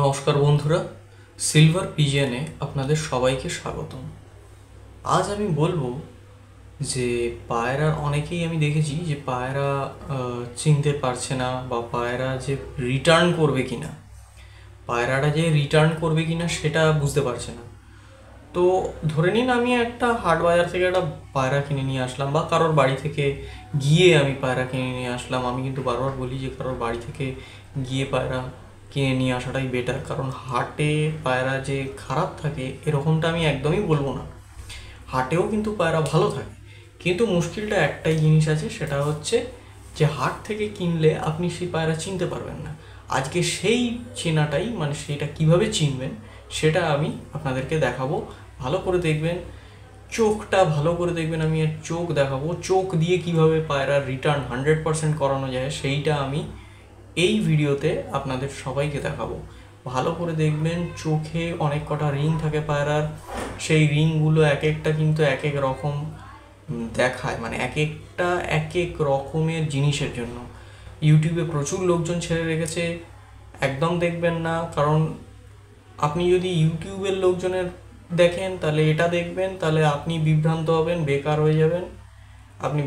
নমস্কার বন্ধুরা, সিলভার পিজিয়নে আপনাদের সবাইকে স্বাগতম। আজ আমি বলবো যে পায়রা অনেকেই আমি দেখেছি যে পায়রা চিনতে পারছে না বা পায়রা যে রিটার্ন করবে কিনা, পায়রাটা যে রিটার্ন করবে কিনা সেটা বুঝতে পারছে না। তো ধরে নিন আমি একটা হাট বাজার থেকে একটা পায়রা কিনে নিয়ে আসলাম বা কারোর বাড়ি থেকে গিয়ে আমি পায়রা কিনে নিয়ে আসলাম। আমি কিন্তু বারবার বলি যে কারোর বাড়ি থেকে গিয়ে পায়রা কিনে নিয়ে আসাটাই বেটার, কারণ হাটে পায়রা যে খারাপ থাকে এরকমটা আমি একদমই বলবো না। হাটেও কিন্তু পায়রা ভালো থাকে, কিন্তু মুশকিলটা একটাই জিনিস আছে, সেটা হচ্ছে যে হাট থেকে কিনলে আপনি সেই পায়রা চিনতে পারবেন না। আজকে সেই চেনাটাই, মানে সেইটা কিভাবে চিনবেন সেটা আমি আপনাদেরকে দেখাবো। ভালো করে দেখবেন, চোখটা ভালো করে দেখবেন, আমি এর চোখ দেখাবো। চোখ দিয়ে কিভাবে পায়রা রিটার্ন 100% করানো যায় সেইটা আমি এই ভিডিওতে আপনাদের সবাইকে দেখাবো। ভালো করে দেখবেন, চোখে অনেক কটা রিং থাকে পায়রার। সেই রিংগুলো এক একটা কিন্তু এক এক রকম দেখায়, মানে এক একটা এক এক রকমের জিনিসের জন্য। ইউটিউবে প্রচুর লোকজন ছেড়ে রেখেছে, একদম দেখবেন না। কারণ আপনি যদি ইউটিউবের লোকজনের দেখেন তাহলে এটা দেখবেন, তাহলে আপনি বিভ্রান্ত হবেন, বেকার হয়ে যাবেন। আপনি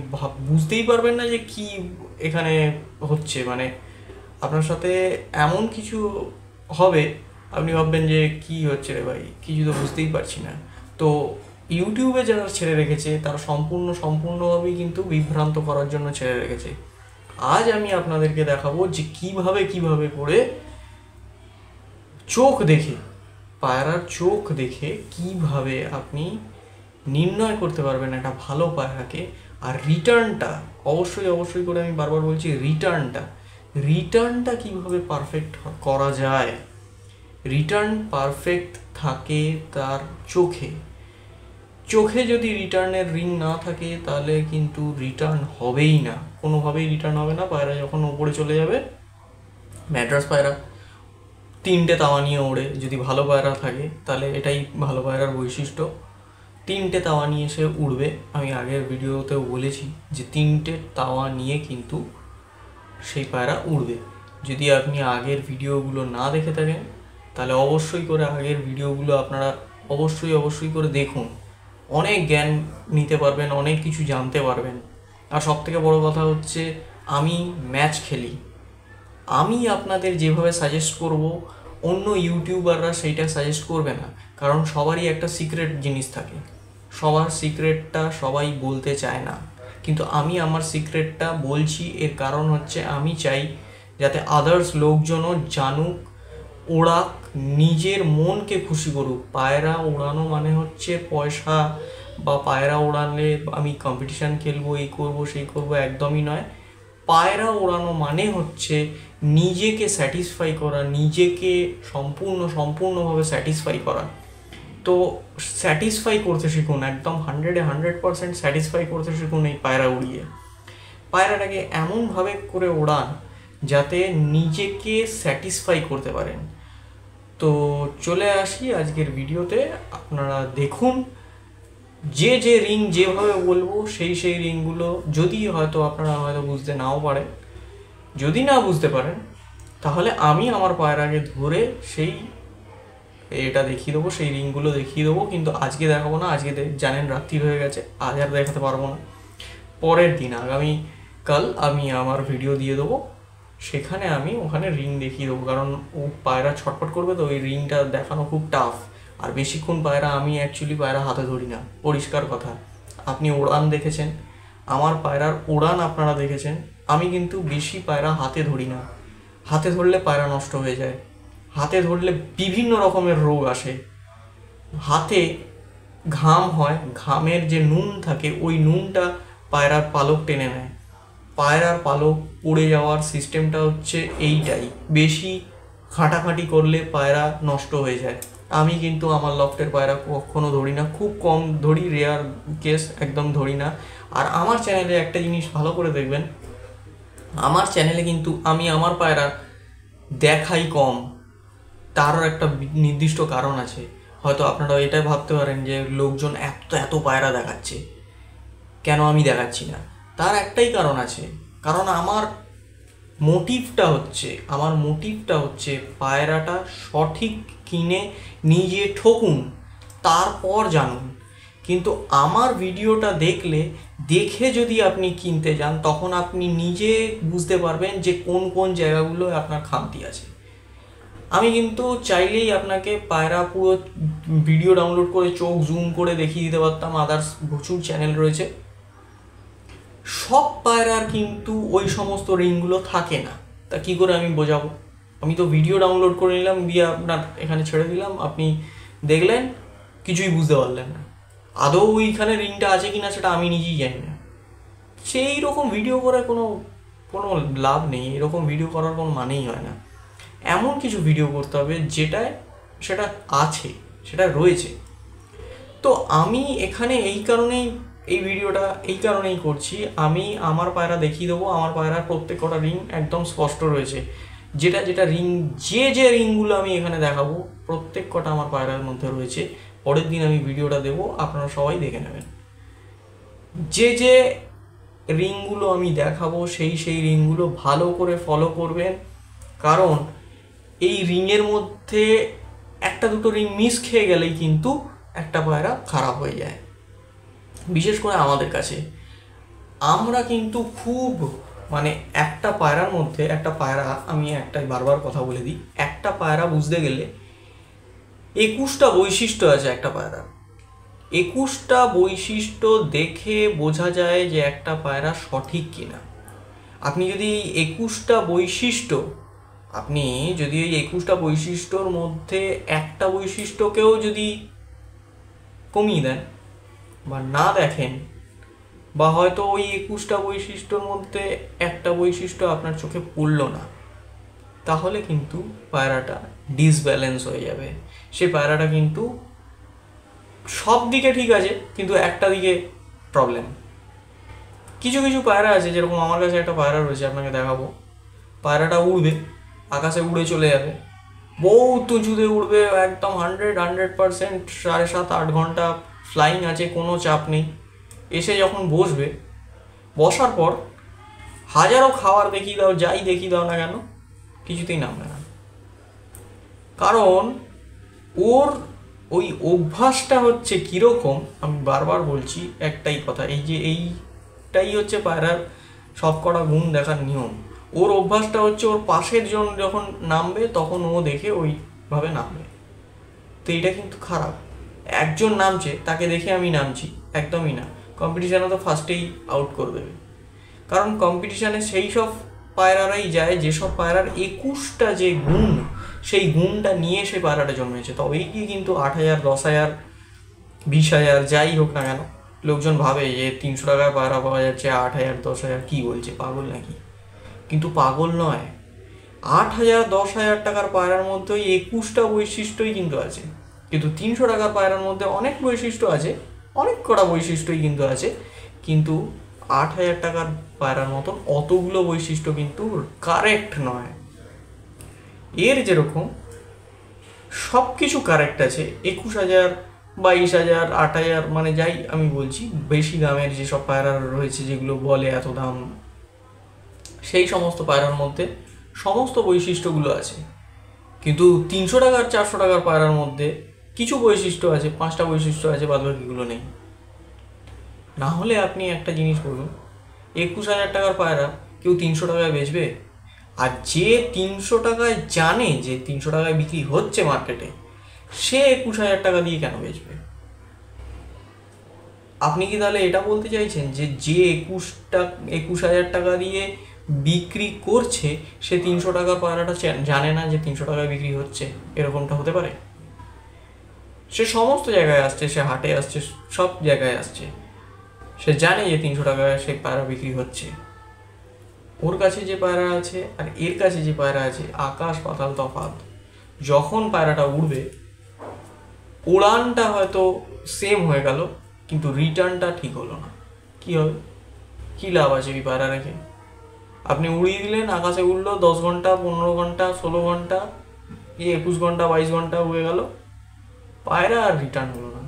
বুঝতেই পারবেন না যে কি এখানে হচ্ছে, মানে আপনার সাথে এমন কিছু হবে আপনি ভাববেন যে কি হচ্ছে রে ভাই, কিছু তো বুঝতেই পারছি না। তো ইউটিউবে যারা ছেড়ে রেখেছে তারা সম্পূর্ণভাবেই কিন্তু বিভ্রান্ত করার জন্য ছেড়ে রেখেছে। আজ আমি আপনাদেরকে দেখাবো যে কিভাবে করে চোখ দেখে, পায়রার চোখ দেখে কিভাবে আপনি নির্ণয় করতে পারবেন একটা ভালো পায়রাকে। আর রিটার্নটা অবশ্যই করে আমি বারবার বলছি, রিটার্নটা কিভাবে পারফেক্ট করা যায়। রিটার্ন পারফেক্ট থাকে তার চোখে যদি রিটার্নের রিং না থাকে তাহলে কিন্তু রিটার্ন হবেই না, কোনোভাবেই রিটার্ন হবে না। পায়রা যখন ওপরে চলে যাবে, ম্যাড্রাস পায়রা 3টে তাওয়া নিয়ে ওড়ে, যদি ভালো পায়রা থাকে তাহলে এটাই ভালো পায়রার বৈশিষ্ট্য। 3টে তাওয়া নিয়ে সে উড়বে। আমি আগের ভিডিওতেও বলেছি যে 3টে তাওয়া নিয়ে কিন্তু সেই পায়রা উড়বে। যদি আপনি আগের ভিডিওগুলো না দেখে থাকেন তাহলে অবশ্যই করে আগের ভিডিওগুলো আপনারা অবশ্যই করে দেখুন। অনেক জ্ঞান নিতে পারবেন, অনেক কিছু জানতে পারবেন। আর সবথেকে বড় কথা হচ্ছে, আমি ম্যাচ খেলি, আমি আপনাদের যেভাবে সাজেস্ট করব অন্য ইউটিউবাররা সেইটা সাজেস্ট করবে না। কারণ সবারই একটা সিক্রেট জিনিস থাকে, সবার সিক্রেটটা সবাই বলতে চায় না, কিন্তু আমি আমার সিক্রেটটা বলছি। এর কারণ হচ্ছে আমি চাই যাতে আদার্স লোকজনও জানুক, ওড়াক, নিজের মনকে খুশি করুক। পায়রা ওড়ানো মানে হচ্ছে পয়সা, বা পায়রা ওড়ালে আমি কম্পিটিশান খেলবো, এই করবো সেই করবো, একদমই নয়। পায়রা ওড়ানো মানে হচ্ছে নিজেকে স্যাটিসফাই করা, নিজেকে সম্পূর্ণভাবে স্যাটিসফাই করা। তো স্যাটিসফাই করতে শিখুন, একদম 100% স্যাটিসফাই করতে শিখুন এই পায়রা উড়িয়ে। পায়রাটাকে এমনভাবে করে ওড়ান যাতে নিজেকে স্যাটিসফাই করতে পারেন। তো চলে আসি আজকের ভিডিওতে, আপনারা দেখুন। যে রিং যেভাবে বলবো সেই রিংগুলো, যদি হয়তো আপনারা হয়তো বুঝতে নাও পারেন, যদি না বুঝতে পারেন তাহলে আমি আমার পায়রাকে ধরে সেই এটা দেখিয়ে দেবো, সেই রিংগুলো দেখিয়ে দেবো। কিন্তু আজকে দেখাবো না, আজকে জানেন রাত্রি হয়ে গেছে, আজ আর দেখাতে পারবো না। পরের দিন আগামীকাল আমি আমার ভিডিও দিয়ে দেবো, সেখানে আমি ওখানে রিং দেখিয়ে দেবো। কারণ ও পায়রা ছটফট করবে, তো ওই রিংটা দেখানো খুব টাফ। আর বেশিক্ষণ পায়রা আমি অ্যাকচুয়ালি পায়রা হাতে ধরি না, পরিষ্কার কথা। আপনি উড়ান দেখেছেন, আমার পায়রার উড়ান আপনারা দেখেছেন। আমি কিন্তু বেশি পায়রা হাতে ধরি না, হাতে ধরলে পায়রা নষ্ট হয়ে যায়, হাতে ধরলে বিভিন্ন রকমের রোগ আসে। হাতে ঘাম হয়, ঘামের যে নুন থাকে ওই নুনটা পায়রার পালক টেনে নেয়। পায়রার পালক পড়ে যাওয়ার সিস্টেমটা হচ্ছে এইটাই। বেশি খাটাখাটি করলে পায়রা নষ্ট হয়ে যায়। আমি কিন্তু আমার লফটের পায়রা কখনো ধরি না, খুব কম ধরি, রেয়ার কেস, একদম ধরি না। আর আমার চ্যানেলে একটা জিনিস ভালো করে দেখবেন, আমার চ্যানেলে কিন্তু আমি আমার পায়রা দেখাই কম। তারও একটা নির্দিষ্ট কারণ আছে। হয়তো আপনারা এটাই ভাবতে পারেন যে লোকজন এত পায়রা দেখাচ্ছে, কেন আমি দেখাচ্ছি না। তার একটাই কারণ আছে, কারণ আমার আমার মোটিভটা হচ্ছে পায়রাটা সঠিক কিনে নিজে ঠকুন, তারপর জানুন। কিন্তু আমার ভিডিওটা দেখে যদি আপনি কিনতে যান, তখন আপনি নিজে বুঝতে পারবেন যে কোন কোন জায়গাগুলো আপনার খামতি আছে। আমি কিন্তু চাইলেই আপনাকে পায়রা পুরো ভিডিও ডাউনলোড করে চোখ জুম করে দেখিয়ে দিতে পারতাম, আদার্স প্রচুর চ্যানেল রয়েছে। সব পায়রার কিন্তু ওই সমস্ত রিংগুলো থাকে না, তা কী করে আমি বোঝাবো? আমি তো ভিডিও ডাউনলোড করে নিলাম, দিয়ে আপনার এখানে ছেড়ে দিলাম, আপনি দেখলেন, কিছুই বুঝতে পারলেন না। আদৌ ওইখানে রিংটা আছে কিনা সেটা আমি নিজেই জানি না। সেই রকম ভিডিও করে কোনো লাভ নেই, এরকম ভিডিও করার কোনো মানেই হয় না। এমন কিছু ভিডিও করতে হবে সেটা আছে, সেটা রয়েছে। তো আমি এখানে এই ভিডিওটা এই কারণেই করছি, আমি আমার পায়রা দেখিয়ে দেবো। আমার পায়রার প্রত্যেক কটা রিং একদম স্পষ্ট রয়েছে। যেটা রিং, যে রিংগুলো আমি এখানে দেখাবো প্রত্যেক কটা আমার পায়রার মধ্যে রয়েছে। পরের দিন আমি ভিডিওটা দেবো, আপনারা সবাই দেখে নেবেন। যে রিংগুলো আমি দেখাবো সেই রিংগুলো ভালো করে ফলো করবেন, কারণ এই রিংয়ের মধ্যে একটা দুটো রিং মিস খেয়ে গেলেই কিন্তু একটা পায়রা খারাপ হয়ে যায়। বিশেষ করে আমাদের কাছে আমরা কিন্তু খুব একটা পায়রার মধ্যে আমি একটাই বারবার কথা বলে দিই, একটা পায়রা বুঝতে গেলে 21টা বৈশিষ্ট্য আছে একটা পায়রা। 21টা বৈশিষ্ট্য দেখে বোঝা যায় যে একটা পায়রা সঠিক কিনা। আপনি যদি এই 21টা বৈশিষ্ট্যর মধ্যে একটা বৈশিষ্ট্যকেও যদি কমিয়ে দেন বা না দেখেন, বা হয়তো ওই 21টা বৈশিষ্ট্যর মধ্যে একটা বৈশিষ্ট্য আপনার চোখে পড়ল না, তাহলে কিন্তু পায়রাটা ডিসব্যালেন্স হয়ে যাবে। সেই পায়রাটা কিন্তু সব দিকে ঠিক আছে, কিন্তু একটা দিকে প্রবলেম। কিছু পায়রা আছে, যেরকম আমার কাছে একটা পায়রা রয়েছে, আপনাকে দেখাবো। পায়রাটা উড়বে, আকাশে উড়ে চলে যাবে, বহুত উঁচুতে উড়বে, একদম 100% 7.5-8 ঘন্টা ফ্লাইং আছে, কোনো চাপ নেই। এসে যখন বসার পর হাজারো খাবার দেখিয়ে দাও, যাই দেখিয়ে দাও না কেন, কিছুতেই নামবে না। কারণ ওর ওই অভ্যাসটা হচ্ছে কীরকম, আমি বারবার বলছি একটাই কথা, এইটাই হচ্ছে পায়রার সব কটা গুণ দেখার নিয়ম। ওর অভ্যাসটা হচ্ছে ওর পাশের জন যখন নামবে তখন ও দেখে ওইভাবে নামবে। তো এইটা কিন্তু খারাপ। একজন নামছে, তাকে দেখে আমি নামছি, একদমই না। কম্পিটিশানে তো ফার্স্টেই আউট করে দেবে, কারণ কম্পিটিশানে সেই সব পায়রারাই যায় যেসব পায়রার 21টা যে গুণ, সেই গুণটা নিয়ে সে পায়রাটা জন্মেছে। তবেই কি কিন্তু 8,000, 10,000, 20,000 যাই হোক না কেন, লোকজন ভাবে যে 300 টাকায় পায়রা পাওয়া যাচ্ছে, 8,000, 10,000, কী বলছে, পাগল নাকি? কিন্তু পাগল নয়। 8,000, 10,000 টাকার পায়রার মধ্যে ওই 21টা বৈশিষ্ট্যই কিন্তু আছে, কিন্তু 300 টাকার পায়রার মধ্যে অনেক বৈশিষ্ট্য আছে, অনেক কটা বৈশিষ্ট্যই কিন্তু আছে, কিন্তু 8,000 টাকার পায়রার মতন অতগুলো বৈশিষ্ট্য কিন্তু কারেক্ট নয়। এর যেরকম সব কিছু কারেক্ট আছে, 21,000, 22,000, 8,000, যাই আমি বলছি, বেশি দামের যেসব পায়রা রয়েছে, যেগুলো বলে এত দাম, সেই সমস্ত পায়রার মধ্যে সমস্ত বৈশিষ্ট্যগুলো আছে। কিন্তু 300 টাকার 400 টাকার পায়রার মধ্যে কিছু বৈশিষ্ট্য আছে, 5টা বৈশিষ্ট্য আছে, বাদবাকিগুলো নেই। না হলে আপনি একটা জিনিস বলুন, 21,000 টাকার পায়রা কেউ 300 টাকায় বেচবে? আর যে 300 টাকায় জানে যে 300 টাকায় বিক্রি হচ্ছে মার্কেটে, সে 21,000 টাকা দিয়ে কেন বেচবে? আপনি কি তাহলে এটা বলতে চাইছেন যে 21,000 টাকা দিয়ে বিক্রি করছে সে 300 টাকার পায়রাটা জানে না যে 300 টাকায় বিক্রি হচ্ছে? এরকমটা হতে পারে? সে সমস্ত জায়গায় আসছে, সে হাটে আসছে, সব জায়গায় আসছে, সে জানে যে 300 টাকায় সে পায়রা বিক্রি হচ্ছে। ওর কাছে যে পায়রা আছে আর এর কাছে যে পায়রা আছে, আকাশ পাতাল তফাৎ। যখন পায়রাটা উড়বে, উড়ানটা হয়তো সেম হয়ে গেল, কিন্তু রিটার্নটা ঠিক হলো না, কী হবে? কী লাভ আছে ওই পায়রা রেখে? আপনি উড়িয়ে দিলেন, আকাশে উড়লো, 10 ঘন্টা, 15 ঘন্টা, 16 ঘন্টা, 21 ঘন্টা, 22 ঘন্টা হয়ে গেল, পায়রা আর রিটার্ন হলো না,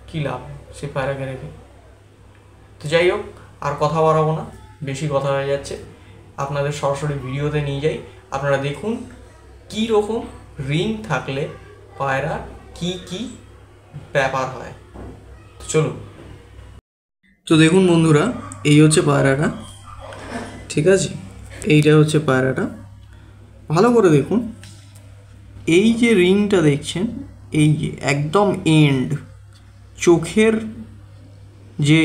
কী লাভ সে পায়রাকে রেখে? তো যাই হোক, আর কথা বাড়াবো না, বেশি কথা হয়ে যাচ্ছে। আপনাদের সরাসরি ভিডিওতে নিয়ে যাই, আপনারা দেখুন কী রকম রিং থাকলে পায়রা কি কি ব্যাপার হয়। চলুন। তো দেখুন বন্ধুরা, এই হচ্ছে পায়রাটা, ঠিক আছে, এইটা হচ্ছে পায়রাটা। ভালো করে দেখুন, এই যে রিংটা দেখছেন, এই যে একদম এন্ড চোখের যে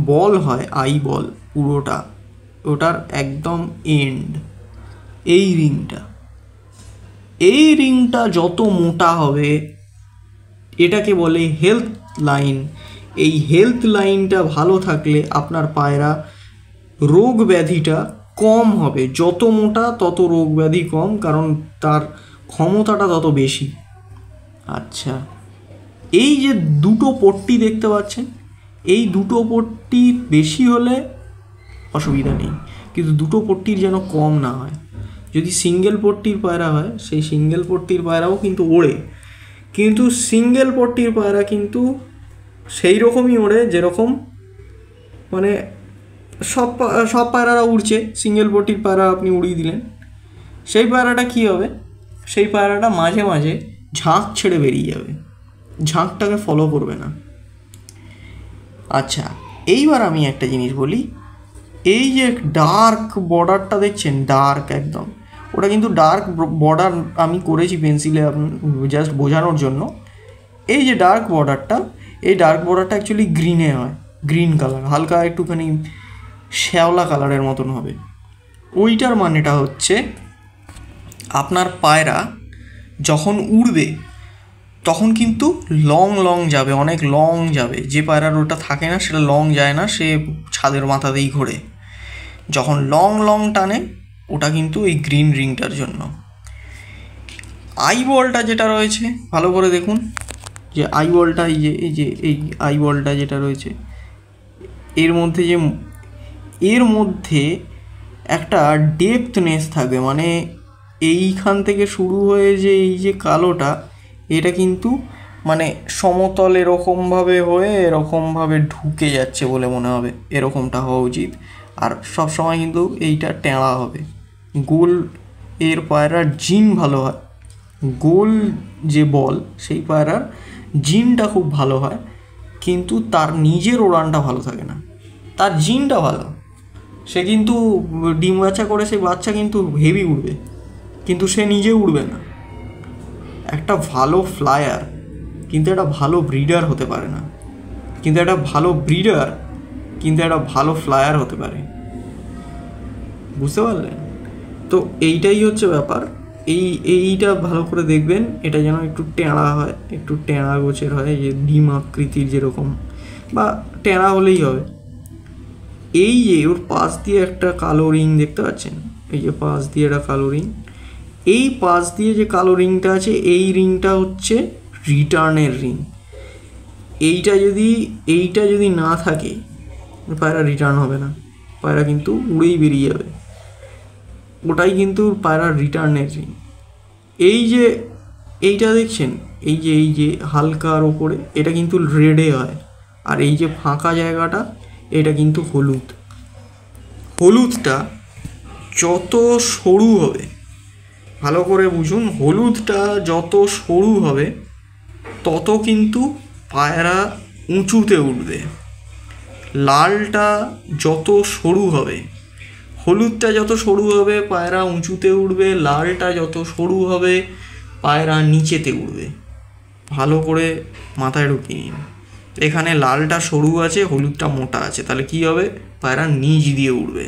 বল হয়, আই বল পুরোটা, ওটার একদম এন্ড এই রিংটা যত মোটা হবে, এটাকে বলে হেলথ লাইন। এই হেলথ লাইনটা ভালো থাকলে আপনার পায়রা রোগ ব্যাধিটা কম হবে। যত মোটা তত রোগ ব্যাধি কম, কারণ তার ক্ষমতাটা তত বেশি। আচ্ছা, এই যে দুটো পট্টি দেখতে পাচ্ছেন, এই দুটো পট্টি বেশি হলে অসুবিধা নেই, কিন্তু দুটো পট্টির যেন কম না হয়। যদি সিঙ্গেল পট্টির পায়রা হয়, সেই সিঙ্গেল পট্টির পায়রাও কিন্তু ওড়ে, কিন্তু সিঙ্গেল পট্টির পায়রা কিন্তু সেই রকমই ওড়ে যেরকম, মানে সব পায়রারা উড়ছে, সিঙ্গেল পট্টির পায়রা আপনি উড়িয়ে দিলেন, সেই পায়রাটা কী হবে, সেই পায়রাটা মাঝে মাঝে ঝাঁক ছেড়ে বেরিয়ে যাবে, ঝাঁকটাকে ফলো করবে না। আচ্ছা, এইবার আমি একটা জিনিস বলি, এই যে ডার্ক বর্ডারটা দেখছেন, ডার্ক একদম, ওটা কিন্তু ডার্ক বর্ডার আমি করেছি পেন্সিলে জাস্ট বোঝানোর জন্য। এই যে ডার্ক বর্ডারটা, এই ডার্ক বর্ডারটা অ্যাকচুয়ালি গ্রিনে হয়, গ্রিন কালার, হালকা একটুখানি শ্যাওলা কালারের মতন হবে। ওইটার মানেটা হচ্ছে আপনার পায়রা যখন উড়বে তখন কিন্তু লং যাবে, অনেক লং যাবে। যে পায়রার ওটা থাকে না, সেটা লং যায় না, সে ছাদের মাথাতেই ঘোরে। যখন লং টানে, ওটা কিন্তু এই গ্রিন রিংটার জন্য। আই বলটা যেটা রয়েছে, ভালো করে দেখুন, যে আই বলটা, এই আই বলটা যেটা রয়েছে, এর মধ্যে একটা ডেপথনেস থাকবে, মানে এইখান থেকে শুরু হয়ে যে এই যে কালোটা, এটা কিন্তু মানে সমতল এরকমভাবে হয়ে এরকমভাবে ঢুকে যাচ্ছে বলে মনে হবে, এরকমটা হওয়া উচিত। আর সব সময় কিন্তু এইটা টেঁড়া হবে, গোল। এর পায়রার জিন ভালো হয়, গোল যে বল, সেই পায়রার জিনটা খুব ভালো হয়, কিন্তু তার নিজের ওড়ানটা ভালো থাকে না। তার জিনটা ভালো, সে কিন্তু ডিম বাচ্চা করে, সেই বাচ্চা কিন্তু হেভি উড়বে, কিন্তু সে নিজে উড়বে না। একটা ভালো ফ্লায়ার কিন্তু একটা ভালো ব্রিডার হতে পারে না, কিন্তু একটা ভালো ব্রিডার কিন্তু একটা ভালো ফ্লায়ার হতে পারে। বুঝতে পারলেন? তো এইটাই হচ্ছে ব্যাপার। এইটা ভালো করে দেখবেন, এটা যেন একটু টেঁড়া হয়, একটু টেঁড়া গোছের হয়, যে ডিম আকৃতির যেরকম, বা টেঁড়া হলেই হবে। এই যে ওর পাশ দিয়ে একটা কালো রিং দেখতে পাচ্ছেন, এই যে পাশ দিয়ে একটা কালো রিং, এই পাশ দিয়ে যে কালো রিংটা আছে, এই রিংটা হচ্ছে রিটার্নের রিং। এইটা যদি না থাকে, পায়রা রিটার্ন হবে না, পায়রা কিন্তু উড়েই বেরিয়ে যাবে। ওটাই কিন্তু পায়রার রিটার্নের রিং। এইটা দেখছেন, এই যে হালকার ওপরে, এটা কিন্তু রেডে হয়, আর এই যে ফাঁকা জায়গাটা, এটা কিন্তু হলুদটা যত সরু হবে, ভালো করে বুঝুন, হলুদটা যত সরু হবে তত কিন্তু পায়রা উঁচুতে উঠবে। লালটা যত সরু হবে, হলুদটা যত সরু হবে পায়রা উঁচুতে উঠবে, লালটা যত সরু হবে পায়রা নিচেতে উঠবে। ভালো করে মাথায় ঢুকিয়ে নিন, এখানে লালটা সরু আছে, হলুদটা মোটা আছে, তাহলে কি হবে, পায়রা নিচ দিয়ে উঠবে।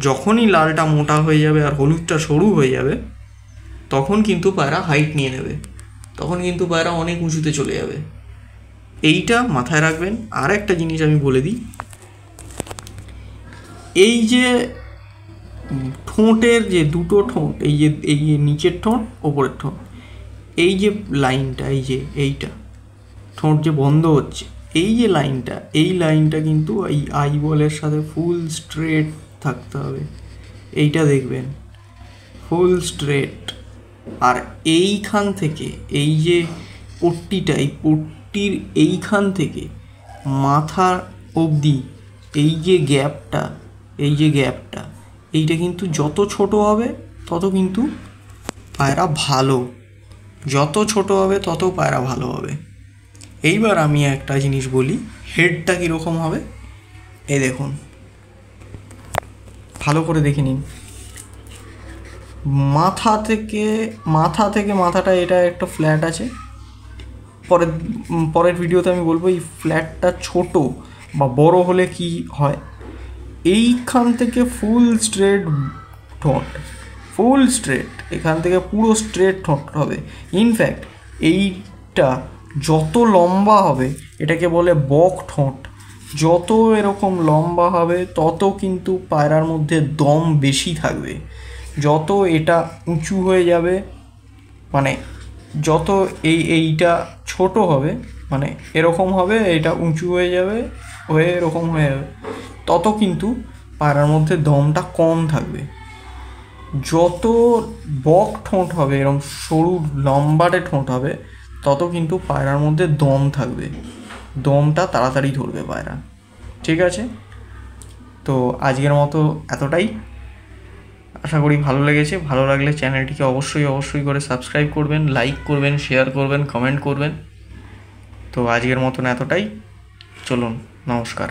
যখনই লালটা মোটা হয়ে যাবে আর হলুদটা সরু হয়ে যাবে, তখন কিন্তু পায়রা হাইট নিয়ে নেবে, তখন কিন্তু পায়রা অনেক উঁচুতে চলে যাবে। এইটা মাথায় রাখবেন। আর একটা জিনিস আমি বলে দিই, এই যে ঠোঁটের যে দুটো ঠোঁট, এই যে নিচের ঠোঁট, ওপরের ঠোঁট, এই যে লাইনটা, এইটা ঠোঁট যে বন্ধ হচ্ছে, এই যে লাইনটা, এই লাইনটা কিন্তু এই আই বলের সাথে ফুল স্ট্রেট থাকতে হবে। এইটা দেখবেন ফুল স্ট্রেট। আর এইখান থেকে এই যে পট্টিটা, এই পট্টির এইখান থেকে মাথা অবধি এই যে গ্যাপটা, এইটা কিন্তু যত ছোট হবে তত কিন্তু পায়রা ভালো, যত ছোট হবে তত পায়রা ভালো হবে। এইবার আমি একটা জিনিস বলি, হেডটা কীরকম হবে। এই দেখুন, ভালো করে দেখে নিন, মাথা থেকে মাথাটা এটা একটা ফ্ল্যাট আছে। পরের ভিডিওতে আমি বলবো এই ফ্ল্যাটটা ছোট বা বড় হলে কি হয়। এইখান থেকে ফুল স্ট্রেট ঠোঁট, ফুল স্ট্রেট, এখান থেকে পুরো স্ট্রেট ঠোঁট হবে। ইনফ্যাক্ট এইটা যত লম্বা হবে, এটাকে বলে বক ঠোঁট, যত এরকম লম্বা হবে তত কিন্তু পায়রার মধ্যে দম বেশি থাকবে। যত এটা উঁচু হয়ে যাবে, মানে যত এইটা ছোট হবে, মানে এরকম হবে, এটা উঁচু হয়ে যাবে, হয়ে এরকম হয়ে যাবে, তত কিন্তু পায়রার মধ্যে দমটা কম থাকবে। যত বক ঠোঁট হবে, এরকম সরু লম্বাটে ঠোঁট হবে, তত কিন্তু পায়রার মধ্যে দম থাকবে, দমটা তাড়াতাড়ি ধরবে পায়রা। ঠিক আছে, তো আজকের মতো এতটাই। আশা করি ভালো লেগেছে। ভালো লাগলে চ্যানেলটিকে অবশ্যই করে সাবস্ক্রাইব করবেন, লাইক করবেন, শেয়ার করবেন, কমেন্ট করবেন। তো আজকের মতন এতটাই, চলুন, নমস্কার।